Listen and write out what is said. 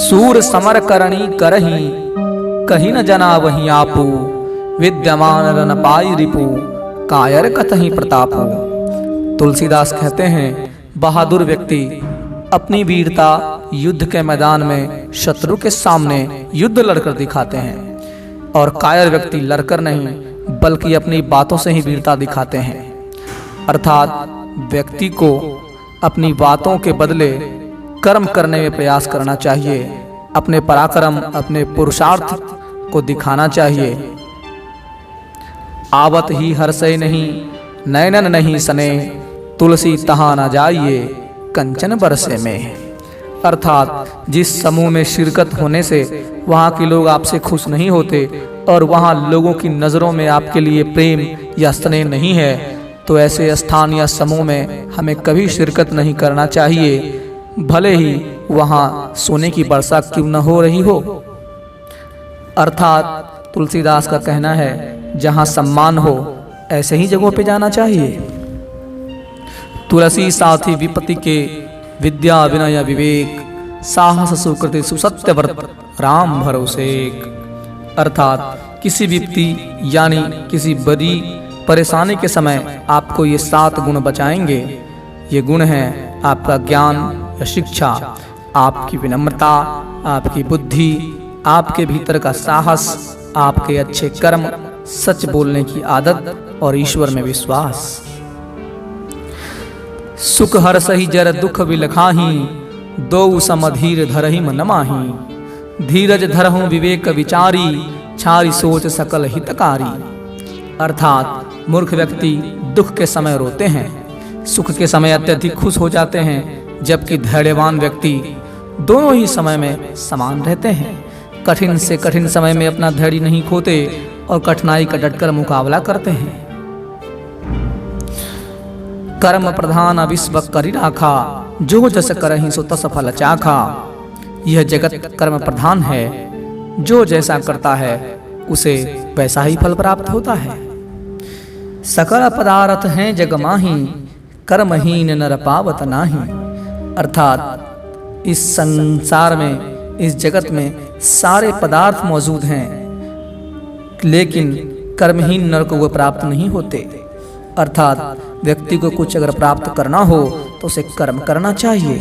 सूर समर करणी करही, कहीं न जना वहीं आपू। विद्यमान रन पाई रिपु, कायर कतहि प्रतापू। तुलसीदास कहते हैं, बहादुर व्यक्ति अपनी वीरता युद्ध के मैदान में शत्रु के सामने युद्ध लड़कर दिखाते हैं, और कायर व्यक्ति लड़कर नहीं बल्कि अपनी बातों से ही वीरता दिखाते हैं। अर्थात व्यक्ति को अपनी बातों के बदले कर्म करने में प्रयास करना चाहिए, अपने पराक्रम अपने पुरुषार्थ को दिखाना चाहिए। आवत ही हर्षय नहीं, नैनन नहीं सने, तुलसी तहाँ न जाइए, कंचन बरसे में। अर्थात जिस समूह में शिरकत होने से वहाँ के लोग आपसे खुश नहीं होते और वहाँ लोगों की नज़रों में आपके लिए प्रेम या स्नेह नहीं है, तो ऐसे स्थान या समूह में हमें कभी शिरकत नहीं करना चाहिए, भले ही वहाँ सोने की वर्षा क्यों न हो रही हो। अर्थात तुलसीदास का कहना है, जहाँ सम्मान हो ऐसे ही जगहों पे जाना चाहिए। तुलसी साथी विपत्ति के, विद्या विनय विवेक, साहस सुकृति सुसत्य व्रत, राम भरोसे। अर्थात किसी विपत्ति यानी किसी बड़ी परेशानी के समय आपको ये 7 गुण बचाएंगे। ये गुण हैं आपका ज्ञान या शिक्षा, आपकी विनम्रता, आपकी बुद्धि, आपके भीतर का साहस, आपके अच्छे कर्म, सच बोलने की आदत और ईश्वर में विश्वास। सुख हर सही जर दुख विलखाही, दो समधीर धरहि मन माही। धीरज धरहु विवेक विचारी, छारी सोच सकल हितकारी। अर्थात मूर्ख व्यक्ति दुख के समय रोते हैं, सुख के समय अत्यधिक खुश हो जाते हैं, जबकि धैर्यवान व्यक्ति दोनों ही समय में समान रहते हैं। कठिन से कठिन समय में अपना धैर्य नहीं खोते और कठिनाई का डटकर मुकाबला करते हैं। कर्म प्रधान विश्व करि राखा, जो जस करहि सो तस फल चाखा। यह जगत कर्म प्रधान है, जो जैसा करता है उसे वैसा ही फल प्राप्त होता है। सकल पदार्थ हैं जग माही, कर्महीन नर पावत नाही। अर्थात इस संसार में, इस जगत में सारे पदार्थ मौजूद हैं, लेकिन कर्महीन नर को वो प्राप्त नहीं होते। अर्थात व्यक्ति को कुछ अगर प्राप्त करना हो तो उसे कर्म करना चाहिए।